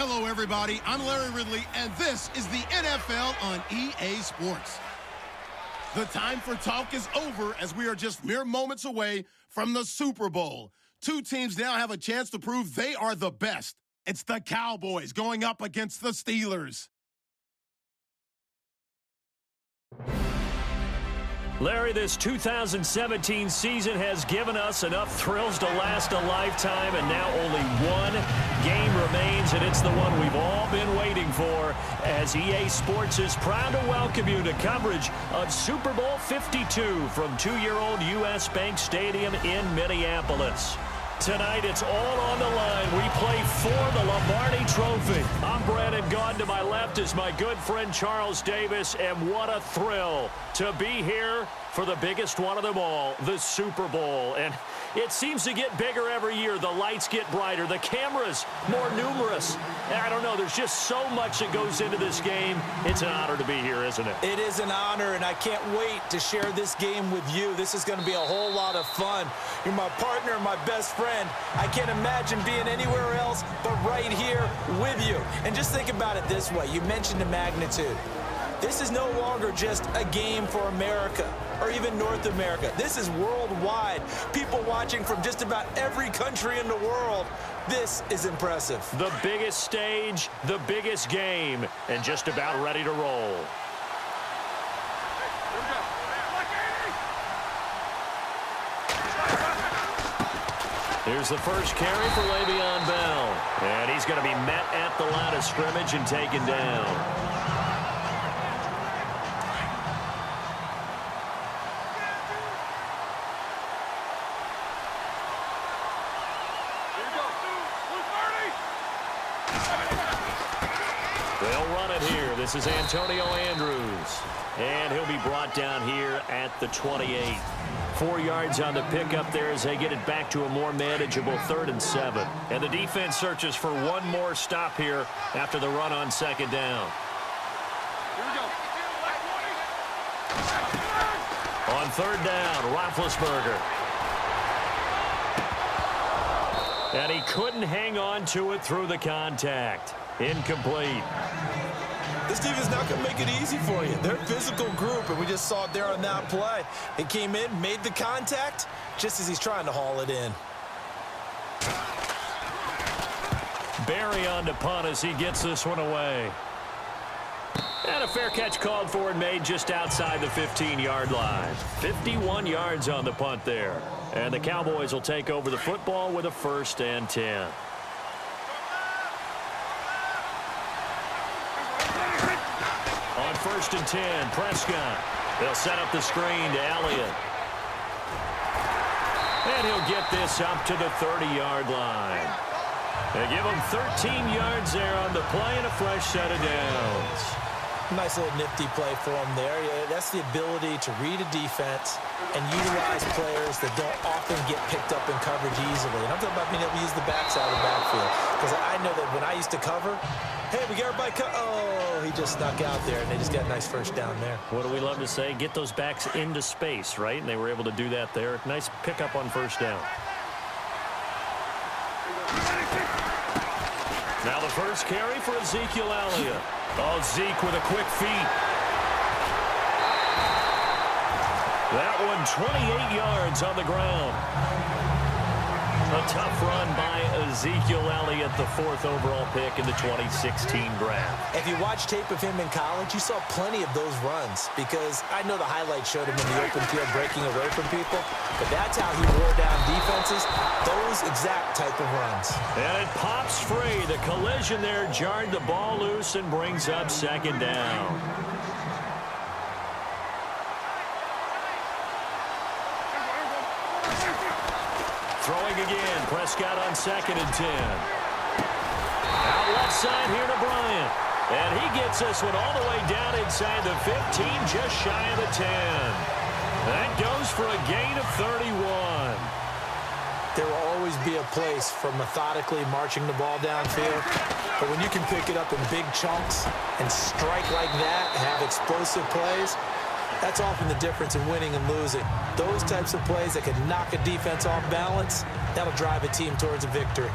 Hello, everybody. I'm Larry Ridley, and this is the NFL on EA Sports. The time for talk is over as we are just mere moments away from the Super Bowl. Two teams now have a chance to prove they are the best. It's the Cowboys going up against the Steelers. Larry, this 2017 season has given us enough thrills to last a lifetime, and now only one game remains, and it's the one we've all been waiting for, as EA Sports is proud to welcome you to coverage of Super Bowl 52 from two-year-old U.S. Bank Stadium in Minneapolis. Tonight, it's all on the line. We play for the Lombardi Trophy. I'm Brandon Gaudin. To my left is my good friend Charles Davis, and what a thrill to be here for the biggest one of them all, the Super Bowl. And it seems to get bigger every year. The lights get brighter. The cameras more numerous. I don't know. There's just so much that goes into this game. It's an honor to be here, isn't it? It is an honor, and I can't wait to share this game with you. This is going to be a whole lot of fun. You're my partner, my best friend. I can't imagine being anywhere else but right here with you. And just think about it this way. You mentioned the magnitude. This is no longer just a game for America or even North America. This is worldwide. People watching from just about every country in the world. This is impressive. The biggest stage, the biggest game, and just about ready to roll. Here's the first carry for Le'Veon Bell. And he's going to be met at the line of scrimmage and taken down. They'll run it here. This is Antonio Andrews. And he'll be brought down here at the 28. 4 yards on the pickup there as they get it back to a more manageable 3rd and 7. And the defense searches for one more stop here after the run on 2nd down. On 3rd down, Roethlisberger. And he couldn't hang on to it through the contact. Incomplete. This team is not going to make it easy for you. They're a physical group, and we just saw it there on that play. It came in, made the contact, just as he's trying to haul it in. Barry on to punt as he gets this one away. And a fair catch called for and made just outside the 15-yard line. 51 yards on the punt there. And the Cowboys will take over the football with a 1st and 10. On 1st and 10, Prescott. They'll set up the screen to Elliott. And he'll get this up to the 30-yard line. They give him 13 yards there on the play and a fresh set of downs. Nice little nifty play for him there. Yeah, that's the ability to read a defense and utilize players that don't often get picked up in coverage easily. And I'm talking about being able to use the backside of the backfield. Because I know that when I used to cover, hey, we got everybody oh, he just snuck out there, and they just got a nice first down there. What do we love to say? Get those backs into space, right? And they were able to do that there. Nice pickup on 1st down. Now the first carry for Ezekiel Elliott. Oh, Zeke with a quick feet. That one 28 yards on the ground. A tough run by Ezekiel Elliott, the 4th overall pick in the 2016 draft. If you watch tape of him in college, you saw plenty of those runs because I know the highlights showed him in the open field breaking away from people, but that's how he wore down defenses, those exact type of runs. And it pops free. The collision there jarred the ball loose and brings up 2nd down. Throwing again, Prescott on 2nd and 10. Out left side here to Bryant. And he gets this one all the way down inside the 15, just shy of the 10. That goes for a gain of 31. There will always be a place for methodically marching the ball downfield. But when you can pick it up in big chunks and strike like that, have explosive plays, that's often the difference in winning and losing. Those types of plays that can knock a defense off balance, that'll drive a team towards a victory.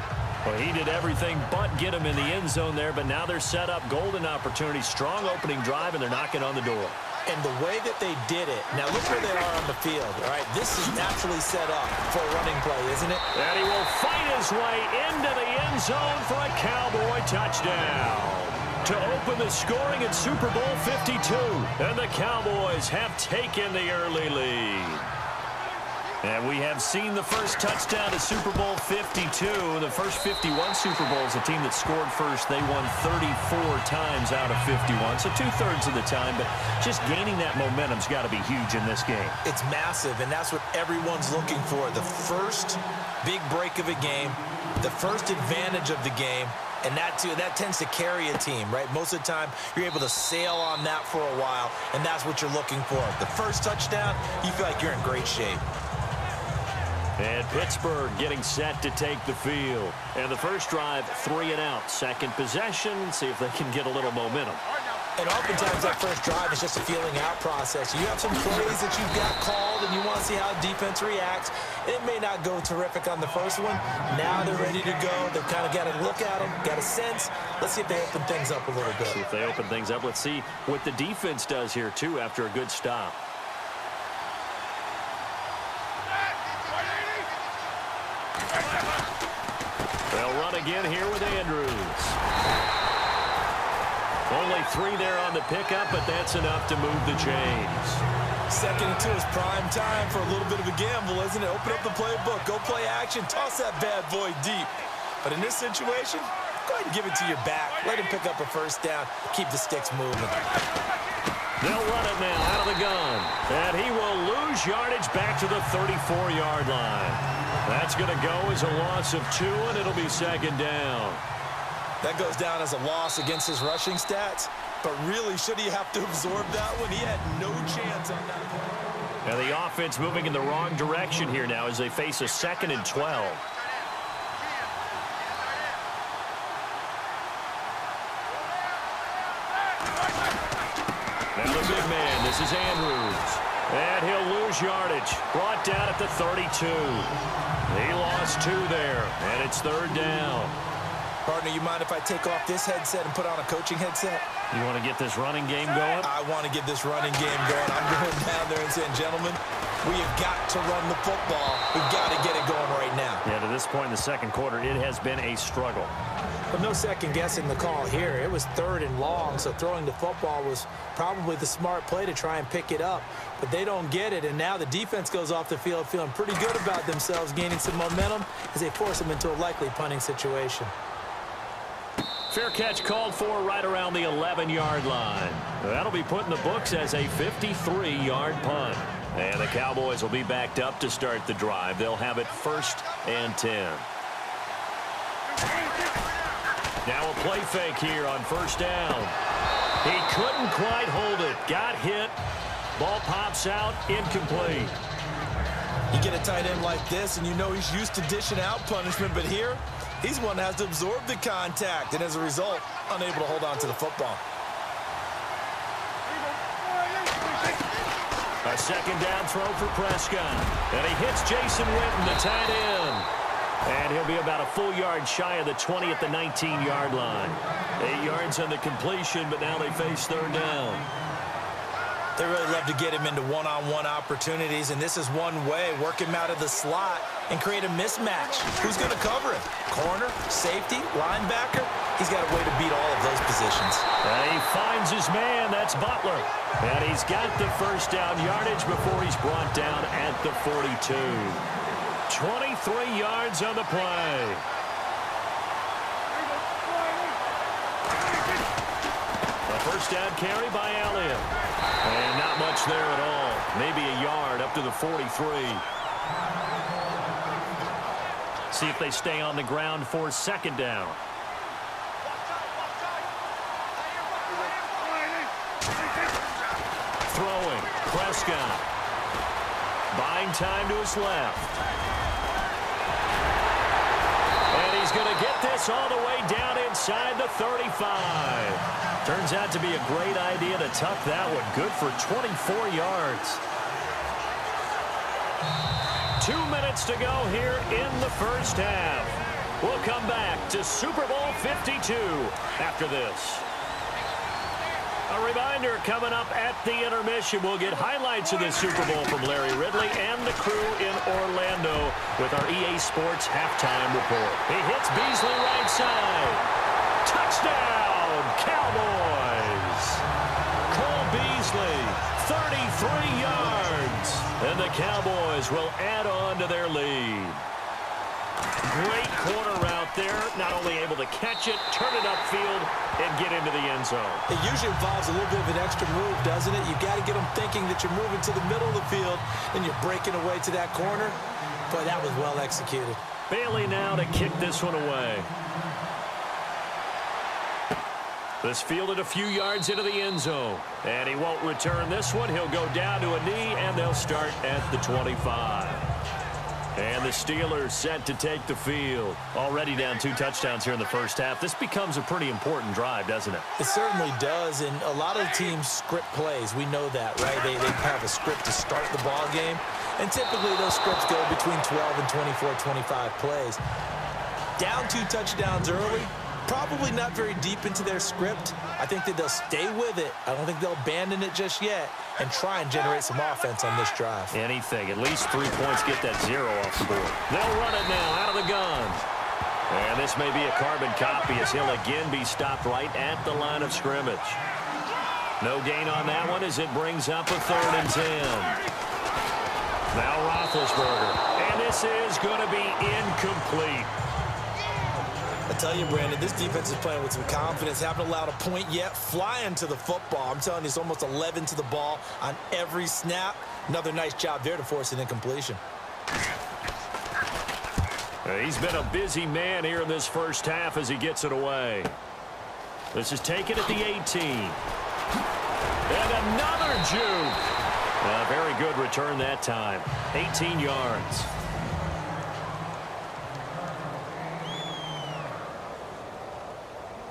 Well, he did everything but get him in the end zone there, but now they're set up. Golden opportunity, strong opening drive, and they're knocking on the door. And the way that they did it, now look where they are on the field, all right? This is naturally set up for a running play, isn't it? And he will fight his way into the end zone for a Cowboy touchdown to open the scoring at Super Bowl 52. And the Cowboys have taken the early lead. And we have seen the first touchdown at Super Bowl 52. The first 51 Super Bowls, the team that scored first, they won 34 times out of 51. So two-thirds of the time, but just gaining that momentum's got to be huge in this game. It's massive, and that's what everyone's looking for. The first big break of a game, the first advantage of the game, and that tends to carry a team, right? Most of the time, you're able to sail on that for a while, and that's what you're looking for. The first touchdown, you feel like you're in great shape. And Pittsburgh getting set to take the field. And the first drive, 3 and out. Second possession, see if they can get a little momentum. And oftentimes that first drive is just a feeling out process. You have some plays that you've got called and you want to see how the defense reacts. It may not go terrific on the first one. Now they're ready to go. They've kind of got to look at them, got a sense. Let's see if they open things up a little bit. See if they open things up. Let's see what the defense does here, too, after a good stop. They'll run again here with Andrews. Only 3 there on the pickup, but that's enough to move the chains. 2nd and 2 is prime time for a little bit of a gamble, isn't it? Open up the playbook, go play action, toss that bad boy deep. But in this situation, go ahead and give it to your back. Let him pick up a first down, keep the sticks moving. They'll run it now out of the gun. And he will lose yardage back to the 34-yard line. That's going to go as a loss of 2, and it'll be 2nd down. That goes down as a loss against his rushing stats. But really, should he have to absorb that one? He had no chance on that one. Now the offense moving in the wrong direction here now as they face a 2nd and 12. Now the big man, this is Andrews. And he'll lose yardage. Brought down at the 32. He lost 2 there, and it's 3rd down. Partner, you mind if I take off this headset and put on a coaching headset? You want to get this running game going? I want to get this running game going. I'm going down there and saying, gentlemen, we have got to run the football. We've got to get it going right now. Yeah, to this point in the second quarter, it has been a struggle. But no second guessing the call here. It was 3rd and long, so throwing the football was probably the smart play to try and pick it up. But they don't get it, and now the defense goes off the field feeling pretty good about themselves, gaining some momentum as they force them into a likely punting situation. Fair catch called for right around the 11-yard line. That'll be put in the books as a 53-yard punt. And the Cowboys will be backed up to start the drive. They'll have it 1st and 10. Now a play fake here on 1st down. He couldn't quite hold it. Got hit. Ball pops out. Incomplete. You get a tight end like this, and you know he's used to dishing out punishment, but here, he's one that has to absorb the contact, and as a result, unable to hold on to the football. A 2nd down throw for Prescott. And he hits Jason Witten, the tight end. And he'll be about a full yard shy of the 20 at the 19-yard line. 8 yards on the completion, but now they face 3rd down. They really love to get him into one-on-one opportunities, and this is one way, work him out of the slot and create a mismatch. Who's going to cover him? Corner, safety, linebacker? He's got a way to beat all of those positions. And he finds his man. That's Butler. And he's got the 1st down yardage before he's brought down at the 42. 23 yards on the play. A 1st down carry by Elliott. And not much there at all. Maybe a yard up to the 43. See if they stay on the ground for 2nd down. Throwing. Prescott. Buying time to his left. And he's going to get this all the way down inside the 35. Turns out to be a great idea to tuck that one. Good for 24 yards. 2 minutes to go here in the 1st half. We'll come back to Super Bowl 52 after this. A reminder, coming up at the intermission, we'll get highlights of this Super Bowl from Larry Ridley and the crew in Orlando with our EA Sports halftime report. He hits Beasley right side. Touchdown, Cowboys! Cole Beasley, 33 yards. And the Cowboys will add on to their lead. Great corner route there. Not only able to catch it, turn it upfield, and get into the end zone. It usually involves a little bit of an extra move, doesn't it? You got to get them thinking that you're moving to the middle of the field and you're breaking away to that corner. Boy, that was well executed. Bailey now to kick this one away. This fielded a few yards into the end zone. And he won't return this one. He'll go down to a knee, and they'll start at the 25. And the Steelers set to take the field. Already down 2 touchdowns here in the first half. This becomes a pretty important drive, doesn't it? It certainly does, and a lot of teams script plays. We know that, right? They have a script to start the ball game, and typically those scripts go between 12 and 24, 25 plays. Down 2 touchdowns early, probably not very deep into their script. I think that they'll stay with it. I don't think they'll abandon it just yet and try and generate some offense on this drive. Anything. At least 3 points, get that 0 off the board. They'll run it now out of the gun. And this may be a carbon copy as he'll again be stopped right at the line of scrimmage. No gain on that one as it brings up a 3rd and 10. Now Roethlisberger. And this is going to be incomplete. I tell you, Brandon, this defense is playing with some confidence. Haven't allowed a point yet. Flying to the football. I'm telling you, it's almost 11 to the ball on every snap. Another nice job there to force an incompletion. He's been a busy man here in this first half as he gets it away. This is taken at the 18. And another juke. A very good return that time. 18 yards.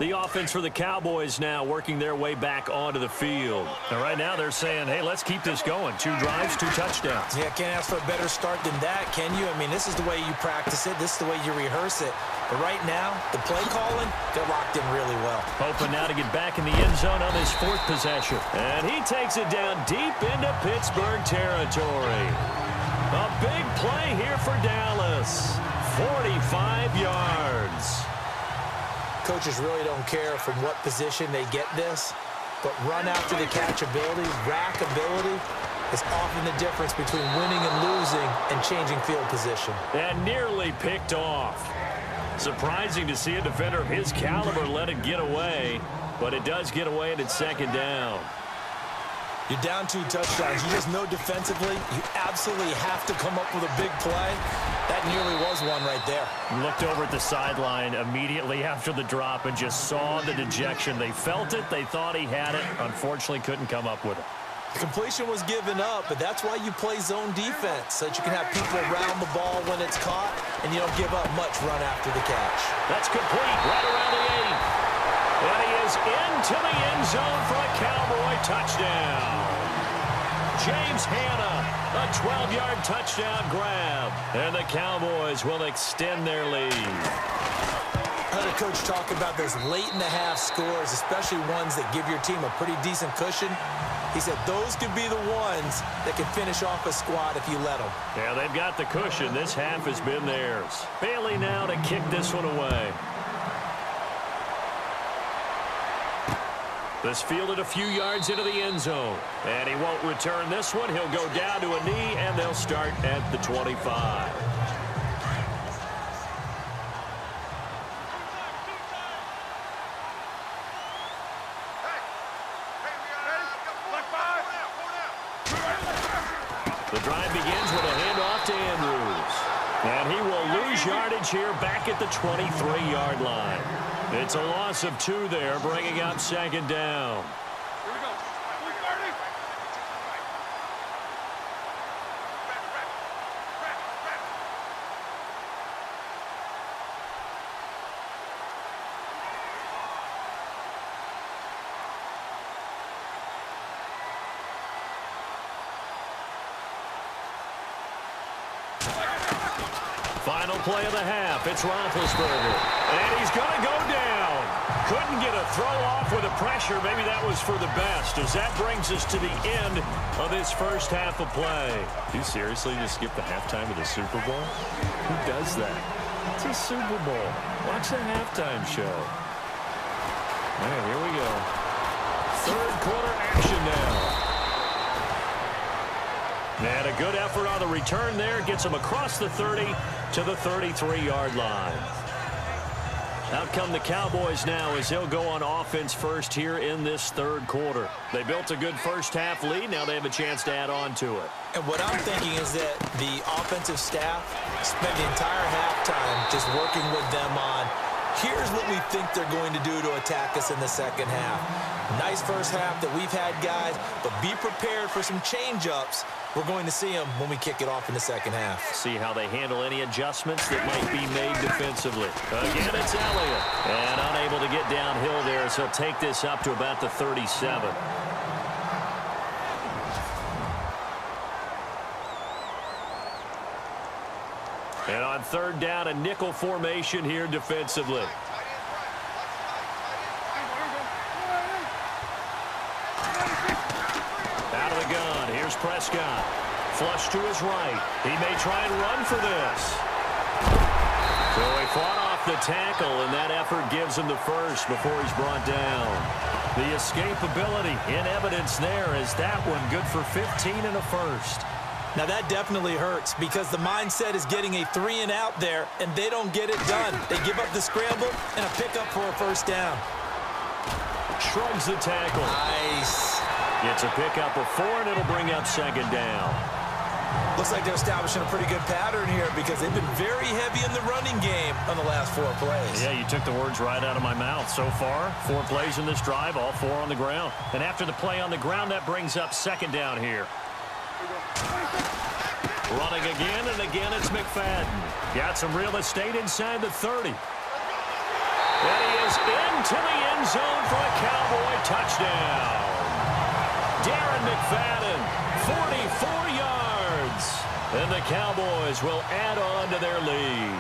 The offense for the Cowboys now working their way back onto the field. And right now they're saying, hey, let's keep this going. 2 drives, 2 touchdowns. Yeah, can't ask for a better start than that, can you? I mean, this is the way you practice it. This is the way you rehearse it. But right now, the play calling, they're locked in really well. Hoping now to get back in the end zone on this 4th possession. And he takes it down deep into Pittsburgh territory. A big play here for Dallas. 45 yards. Coaches really don't care from what position they get this, but run after the catch ability, rack ability is often the difference between winning and losing and changing field position. And nearly picked off. Surprising to see a defender of his caliber let it get away, but it does get away and it's 2nd down. You're down 2 touchdowns. You just know defensively you absolutely have to come up with a big play. That nearly was one right there. Looked over at the sideline immediately after the drop and just saw the dejection. They felt it. They thought he had it. Unfortunately, couldn't come up with it. The completion was given up, but that's why you play zone defense, so that you can have people around the ball when it's caught, and you don't give up much run after the catch. That's complete right around the 8. And he is into the end zone for a Cowboy touchdown. James Hanna, a 12-yard touchdown grab. And the Cowboys will extend their lead. I heard a coach talk about those late-in-the-half scores, especially ones that give your team a pretty decent cushion. He said those could be the ones that can finish off a squad if you let them. Yeah, they've got the cushion. This half has been theirs. Bailey now to kick this one away. This fielded a few yards into the end zone. And he won't return this one. He'll go down to a knee, and they'll start at the 25. The drive begins with a handoff to Andrews. And he will lose yardage here back at the 23-yard line. It's a loss of 2 there, bringing up 2nd down. Final play of the half. It's Roethlisberger. And he's going to go down. Couldn't get a throw off with the pressure. Maybe that was for the best, as that brings us to the end of this first half of play. Do you seriously just skip the halftime of the Super Bowl? Who does that? It's a Super Bowl. Watch the halftime show. Man, here we go. Third quarter action now. And a good effort on the return there. Gets him across the 30 to the 33-yard line. Out come the Cowboys now as they'll go on offense first here in this third quarter. They built a good first half lead. Now they have a chance to add on to it. And what I'm thinking is that the offensive staff spent the entire halftime just working with them on, here's what we think they're going to do to attack us in the second half. Nice first half that we've had, guys, but be prepared for some change-ups. We're going to see them when we kick it off in the second half. See how they handle any adjustments that might be made defensively. Again, it's Elliott. And unable to get downhill there, so he'll take this up to about the 37. And on third down, a nickel formation here defensively. Out of the gun, here's Prescott. Flush to his right. He may try and run for this. So he fought off the tackle, and that effort gives him the first before he's brought down. The escapability in evidence there is that one good for 15 and a first. Now that definitely hurts because the mindset is getting a 3-and-out there, and they don't get it done. They give up the scramble and a pickup for a first down. Shrugs the tackle. Nice. It's a pickup of 4, and it'll bring up second down. Looks like they're establishing a pretty good pattern here because they've been very heavy in the running game on the last 4 plays. Yeah, you took the words right out of my mouth. So far, 4 plays in this drive, all 4 on the ground. And after the play on the ground, that brings up second down here. Running again, and again it's McFadden. Got some real estate inside the 30. And he is into the end zone for a Cowboy touchdown. Darren McFadden, 44 yards. And the Cowboys will add on to their lead.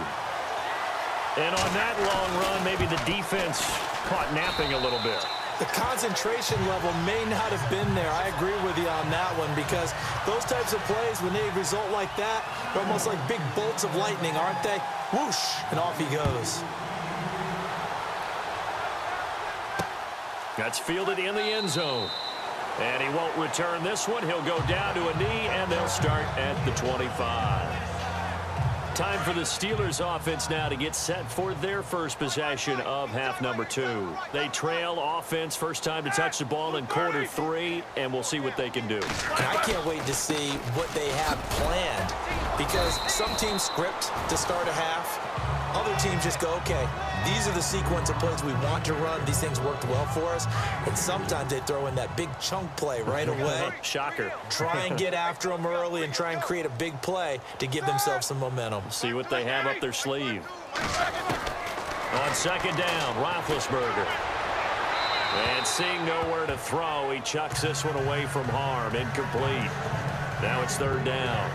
And on that long run, maybe the defense caught napping a little bit. The concentration level may not have been there. I agree with you on that one because those types of plays, when they result like that, they're almost like big bolts of lightning, aren't they? Whoosh, and off he goes. That's fielded in the end zone. And he won't return this one. He'll go down to a knee, and they'll start at the 25. Time for the Steelers offense now to get set for their first possession of half number 2. They trail offense, first time to touch the ball in quarter 3, and we'll see what they can do. And I can't wait to see what they have planned because some teams script to start a half. Other teams just go, okay, these are the sequence of plays we want to run. These things worked well for us. And sometimes they throw in that big chunk play right away. Shocker. Try and get after them early and try and create a big play to give themselves some momentum. See what they have up their sleeve. On second down, Roethlisberger. And seeing nowhere to throw, he chucks this one away from harm. Incomplete. Now it's third down.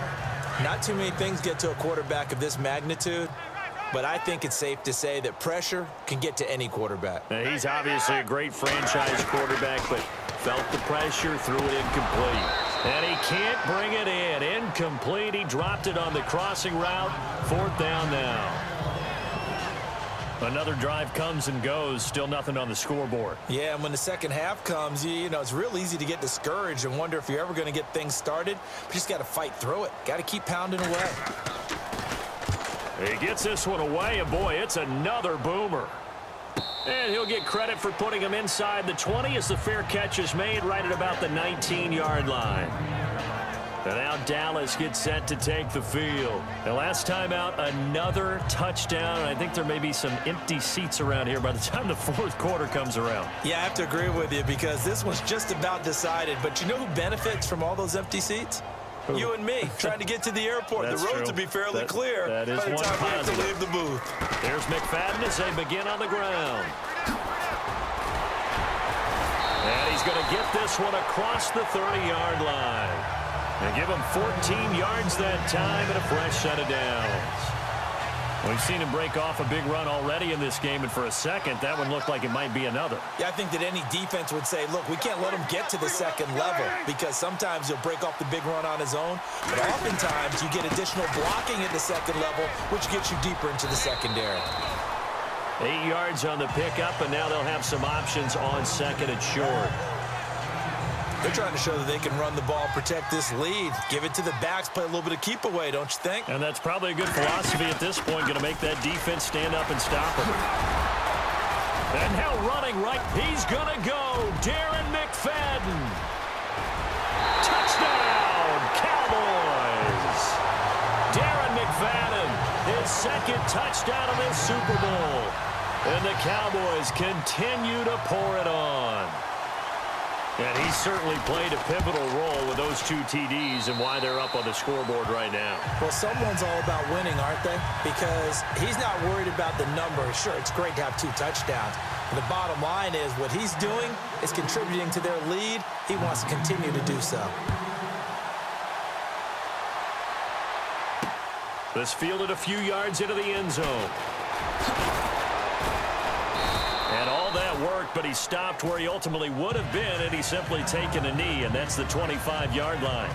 Not too many things get to a quarterback of this magnitude, but I think it's safe to say that pressure can get to any quarterback. Now, he's obviously a great franchise quarterback, but felt the pressure, threw it incomplete. And he can't bring it in. Incomplete. He dropped it on the crossing route. Fourth down now. Another drive comes and goes. Still nothing on the scoreboard. Yeah, and when the second half comes, you know, it's real easy to get discouraged and wonder if you're ever going to get things started. But you just got to fight through it. Got to keep pounding away. He gets this one away, and boy, it's another boomer. And he'll get credit for putting him inside the 20 as the fair catch is made right at about the 19-yard line. And now Dallas gets set to take the field. The last time out, another touchdown. I think there may be some empty seats around here by the time the fourth quarter comes around. Yeah, I have to agree with you because this one's just about decided. But you know who benefits from all those empty seats? You and me, trying to get to the airport. The roads will be fairly clear that is by the time we have to leave the booth. There's McFadden as they begin on the ground. And he's going to get this one across the 30-yard line. And give him 14 yards that time and a fresh set of downs. We've seen him break off a big run already in this game, and for a second, that one looked like it might be another. Yeah, I think that any defense would say, look, we can't let him get to the second level because sometimes he'll break off the big run on his own, but oftentimes you get additional blocking at the second level, which gets you deeper into the secondary. 8 yards on the pickup, and now they'll have some options on second and short. They're trying to show that they can run the ball, protect this lead, give it to the backs, play a little bit of keep away, don't you think? And that's probably a good philosophy at this point, going to make that defense stand up and stop him. And now running right, he's going to go. Darren McFadden. Touchdown, Cowboys. Darren McFadden, his second touchdown of this Super Bowl. And the Cowboys continue to pour it on. And he certainly played a pivotal role with those 2 TDs and why they're up on the scoreboard right now. Well, someone's all about winning, aren't they? Because he's not worried about the number. Sure, it's great to have 2 touchdowns. But the bottom line is what he's doing is contributing to their lead. He wants to continue to do so. This fielded a few yards into the end zone. And all that worked, but he stopped where he ultimately would have been had he simply taken a knee, and that's the 25-yard line.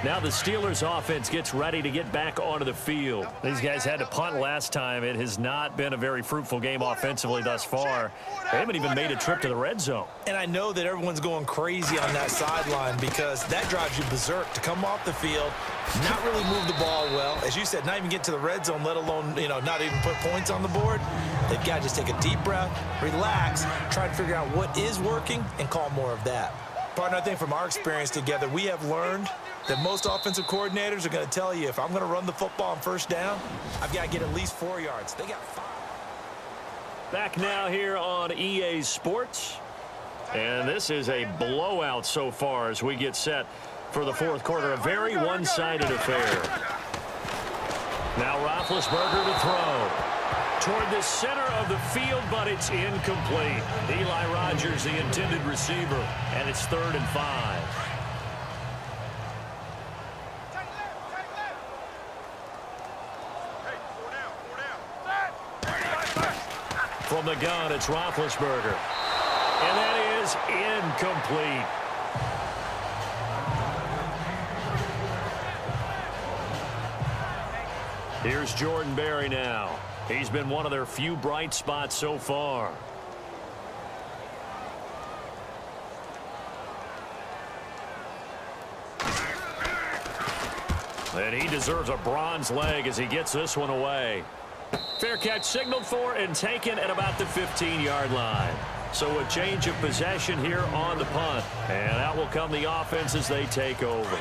Now the Steelers offense gets ready to get back onto the field. These guys had to punt last time. It has not been a very fruitful game offensively thus far. They haven't even made a trip to the red zone. And I know that everyone's going crazy on that sideline because that drives you berserk to come off the field, not really move the ball well. As you said, not even get to the red zone, let alone, not even put points on the board. They've got to just take a deep breath, relax, try to figure out what is working, and call more of that. Partner, I think from our experience together, we have learned that most offensive coordinators are going to tell you, if I'm going to run the football on first down, I've got to get at least 4 yards. They got 5. Back now here on EA Sports. And this is a blowout so far as we get set for the fourth quarter. A very one-sided affair. Now Roethlisberger to throw. Toward the center of the field, but it's incomplete. Eli Rogers, the intended receiver, and it's 3rd and 5. From the gun, it's Roethlisberger. And that is incomplete. Here's Jordan Berry now. He's been one of their few bright spots so far. And he deserves a bronze leg as he gets this one away. Fair catch signaled for and taken at about the 15-yard line. So a change of possession here on the punt. And out will come the offense as they take over.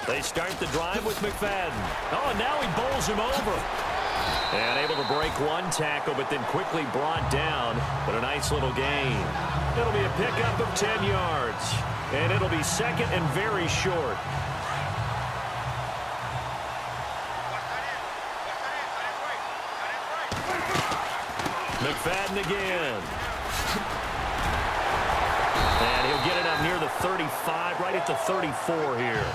They start the drive with McFadden. Oh, and now he bowls him over. And able to break one tackle, but then quickly brought down. But a nice little gain. It'll be a pickup of 10 yards. And it'll be second and very short. McFadden again. And he'll get it up near the 35, right at the 34 here.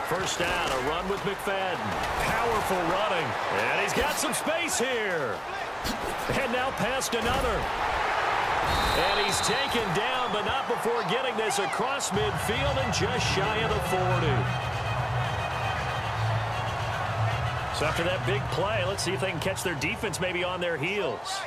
First down, a run with McFadden. Powerful running. And he's got some space here. And now past another. And he's taken down, but not before getting this across midfield and just shy of the 40. So after that big play, let's see if they can catch their defense maybe on their heels.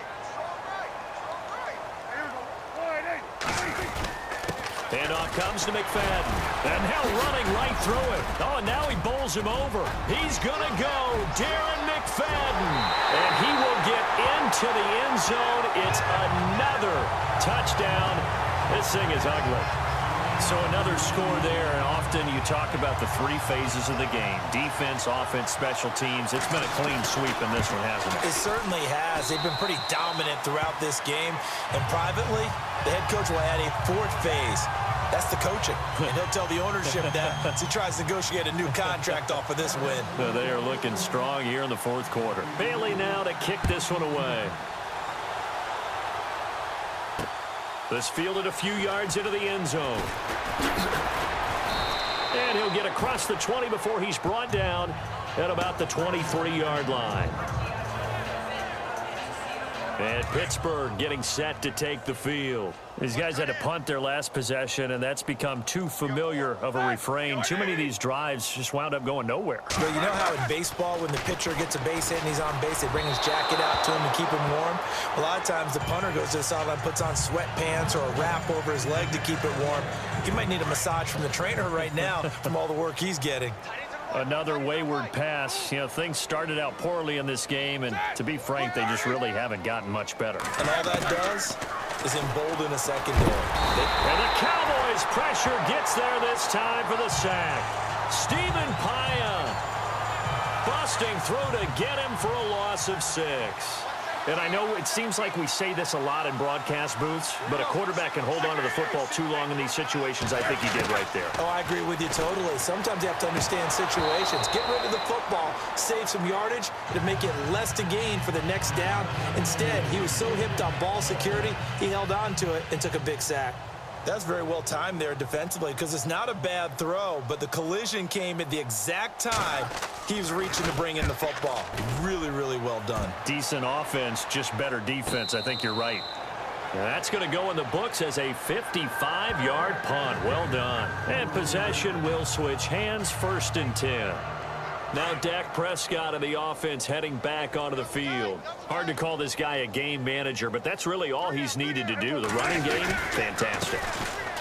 And off comes to McFadden. And now running right through it. Oh, and now he bowls him over. He's going to go. Darren McFadden. And he will get into the end zone. It's another touchdown. This thing is ugly. So another score there. And often you talk about the 3 phases of the game. Defense, offense, special teams. It's been a clean sweep in this one, hasn't it? It certainly has. They've been pretty dominant throughout this game. And privately, the head coach will add a 4th phase. That's the coaching. And he'll tell the ownership that as he tries to negotiate a new contract off of this win. They are looking strong here in the fourth quarter. Bailey now to kick this one away. This fielded a few yards into the end zone. And he'll get across the 20 before he's brought down at about the 23-yard line. And Pittsburgh getting set to take the field. These guys had to punt their last possession, and that's become too familiar of a refrain. Too many of these drives just wound up going nowhere. Well, you know how in baseball, when the pitcher gets a base hit and he's on base, they bring his jacket out to him to keep him warm? A lot of times the punter goes to the sideline, puts on sweatpants or a wrap over his leg to keep it warm. He might need a massage from the trainer right now from all the work he's getting. Another wayward pass. You know, things started out poorly in this game, and to be frank, they just really haven't gotten much better. And all that does is embolden a secondary. And the Cowboys pressure gets there this time for the sack. Stephen Paya busting through to get him for a loss of 6. And I know it seems like we say this a lot in broadcast booths, but a quarterback can hold on to the football too long in these situations. I think he did right there. Oh, I agree with you totally. Sometimes you have to understand situations. Get rid of the football, save some yardage to make it less to gain for the next down. Instead, he was so hipped on ball security, he held on to it and took a big sack. That's very well timed there defensively because it's not a bad throw, but the collision came at the exact time he was reaching to bring in the football. Really, really well done. Decent offense, just better defense. I think you're right. That's going to go in the books as a 55-yard punt. Well done. And possession will switch hands, 1st and 10. Now Dak Prescott of the offense heading back onto the field. Hard to call this guy a game manager, but that's really all he's needed to do. The running game, fantastic.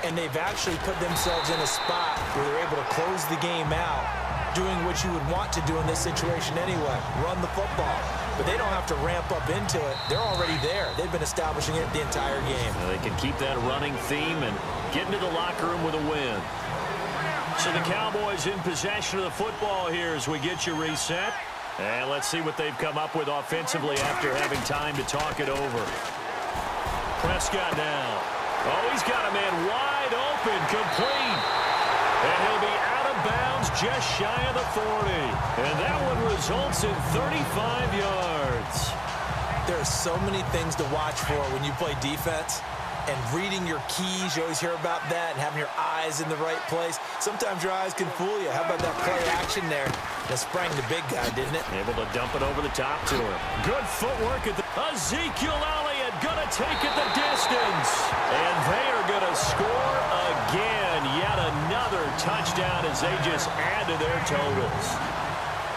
And they've actually put themselves in a spot where they're able to close the game out, doing what you would want to do in this situation anyway, run the football. But they don't have to ramp up into it. They're already there. They've been establishing it the entire game. Well, they can keep that running theme and get into the locker room with a win. So the Cowboys in possession of the football here as we get you reset. And let's see what they've come up with offensively after having time to talk it over. Prescott now. Oh, he's got a man wide open, complete. And he'll be out of bounds just shy of the 40. And that one results in 35 yards. There are so many things to watch for when you play defense. And reading your keys, you always hear about that, and having your eyes in the right place. Sometimes your eyes can fool you. How about that play action there? That sprang the big guy, didn't it? Able to dump it over the top to him. Good footwork at the... Ezekiel Elliott going to take it the distance. And they are going to score again. Yet another touchdown as they just add to their totals.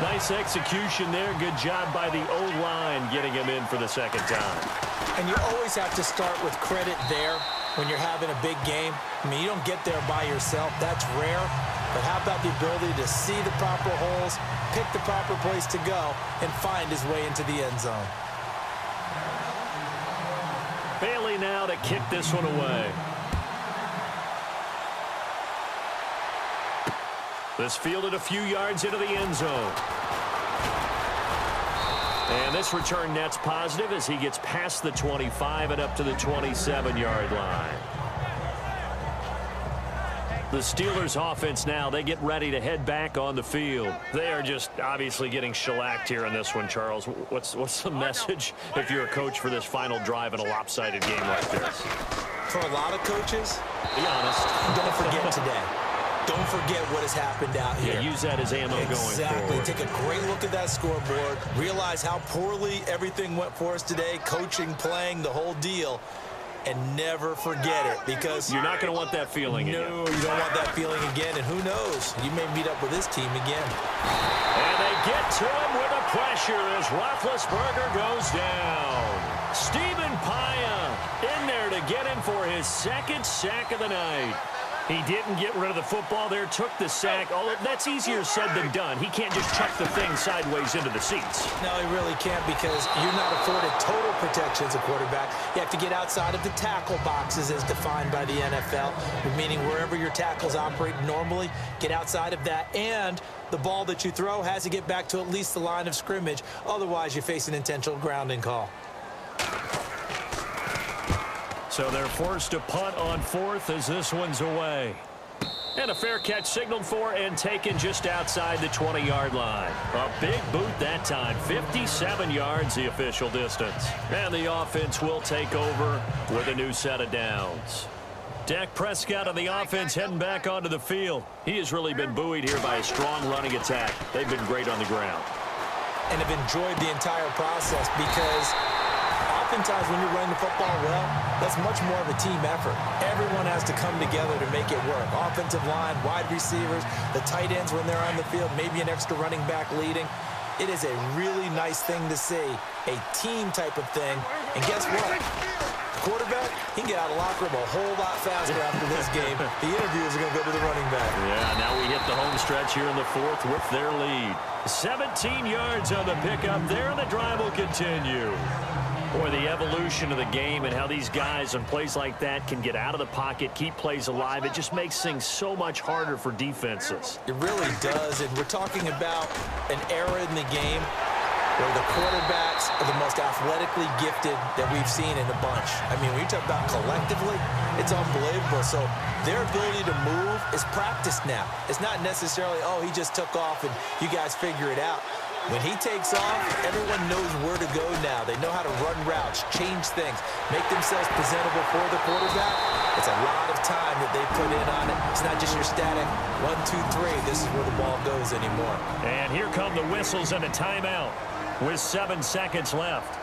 Nice execution there. Good job by the O-line getting him in for the second time. And you always have to start with credit there when you're having a big game. I mean, you don't get there by yourself. That's rare. But how about the ability to see the proper holes, pick the proper place to go, and find his way into the end zone? Bailey now to kick this one away. This fielded a few yards into the end zone. And this return net's positive as he gets past the 25 and up to the 27-yard line. The Steelers offense now, they get ready to head back on the field. They are just obviously getting shellacked here in this one, Charles. What's the message if you're a coach for this final drive in a lopsided game like this? For a lot of coaches, be honest, don't forget today. Don't forget what has happened out here. Yeah, use that as ammo going forward. Exactly. Take a great look at that scoreboard. Realize how poorly everything went for us today. Coaching, playing, the whole deal. And never forget it because... You're not going to want that feeling again. No, you don't want that feeling again. And who knows? You may meet up with this team again. And they get to him with a pressure as Roethlisberger goes down. Stephen Paya in there to get him for his second sack of the night. He didn't get rid of the football there, took the sack. Although that's easier said than done. He can't just chuck the thing sideways into the seats. No, he really can't because you're not afforded total protection as a quarterback. You have to get outside of the tackle boxes as defined by the NFL, meaning wherever your tackles operate normally, get outside of that. And the ball that you throw has to get back to at least the line of scrimmage. Otherwise, you face an intentional grounding call. So they're forced to punt on fourth as this one's away. And a fair catch signaled for and taken just outside the 20-yard line. A big boot that time. 57 yards the official distance. And the offense will take over with a new set of downs. Dak Prescott on the offense heading back onto the field. He has really been buoyed here by a strong running attack. They've been great on the ground. And have enjoyed the entire process because oftentimes when you're running the football well, that's much more of a team effort. Everyone has to come together to make it work. Offensive line, wide receivers, the tight ends when they're on the field, maybe an extra running back leading. It is a really nice thing to see, a team type of thing. And guess what? The quarterback, he can get out of the locker room a whole lot faster after this game. The interviews are going to go to the running back. Yeah, now we hit the home stretch here in the fourth with their lead. 17 yards on the pickup there, and the drive will continue. Boy, the evolution of the game and how these guys on plays like that can get out of the pocket, keep plays alive, it just makes things so much harder for defenses. It really does, and we're talking about an era in the game where the quarterbacks are the most athletically gifted that we've seen in a bunch. I mean, when you talk about collectively, it's unbelievable. So their ability to move is practiced now. It's not necessarily, oh, he just took off and you guys figure it out. When he takes off, everyone knows where to go now. They know how to run routes, change things, make themselves presentable for the quarterback. It's a lot of time that they put in on it. It's not just your static 1, 2, 3. This is where the ball goes anymore. And here come the whistles and a timeout with 7 seconds left.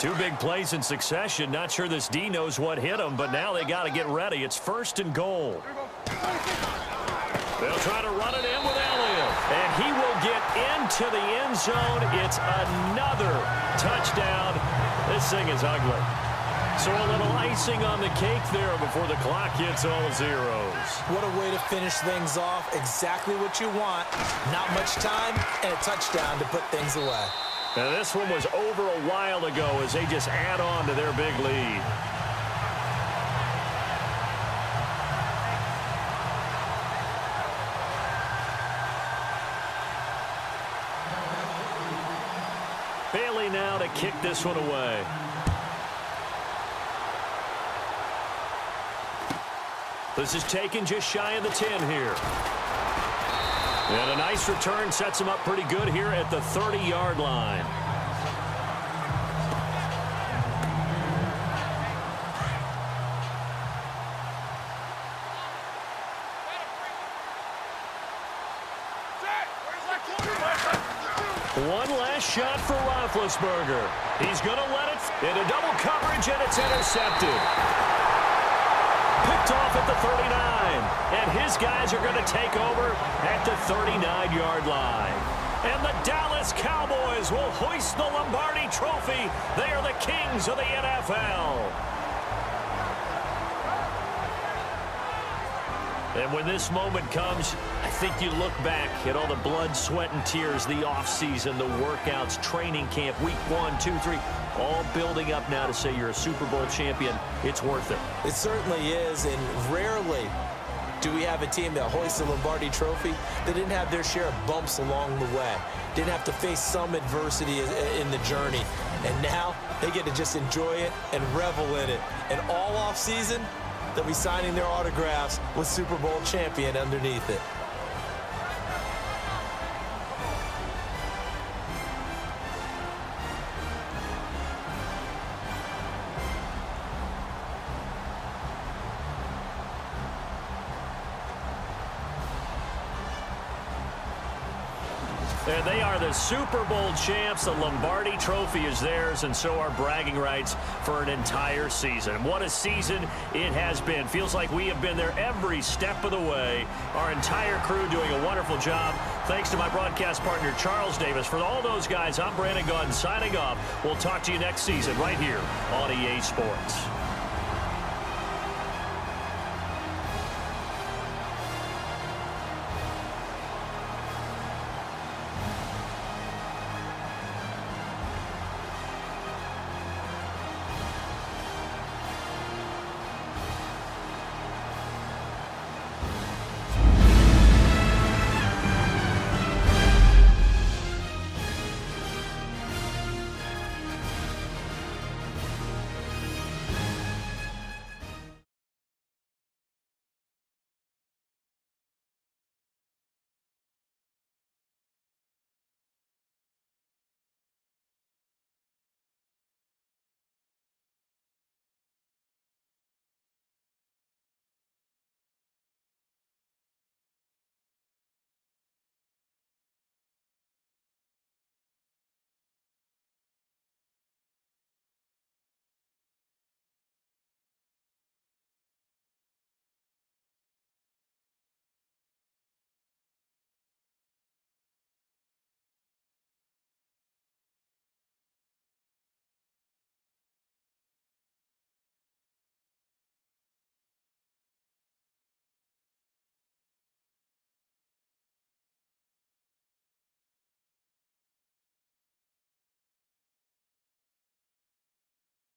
Two big plays in succession. Not sure this D knows what hit him, but now they got to get ready. It's 1st and goal. They'll try to run it in with Elliott. And he will get into the end zone. It's another touchdown. This thing is ugly. So a little icing on the cake there before the clock hits all zeros. What a way to finish things off. Exactly what you want. Not much time and a touchdown to put things away. Now this one was over a while ago as they just add on to their big lead. Bailey now to kick this one away. This is taken just shy of the 10 here. And a nice return sets him up pretty good here at the 30-yard line. One last shot for Roethlisberger. He's going to let it into double coverage, and it's intercepted. Picked off at the 39. And his guys are going to take over at the 39-yard line. And the Dallas Cowboys will hoist the Lombardi Trophy. They are the kings of the NFL. And when this moment comes, I think you look back at all the blood, sweat, and tears, the offseason, the workouts, training camp, week 1, 2, 3, all building up now to say you're a Super Bowl champion. It's worth it. It certainly is, and rarely do we have a team that hoists the Lombardi Trophy that didn't have their share of bumps along the way, didn't have to face some adversity in the journey. And now they get to just enjoy it and revel in it. And all offseason, they'll be signing their autographs with Super Bowl champion underneath it. And they are the Super Bowl champs. The Lombardi Trophy is theirs, and so are bragging rights for an entire season. What a season it has been. Feels like we have been there every step of the way. Our entire crew doing a wonderful job. Thanks to my broadcast partner, Charles Davis. For all those guys, I'm Brandon Gunn signing off. We'll talk to you next season right here on EA Sports.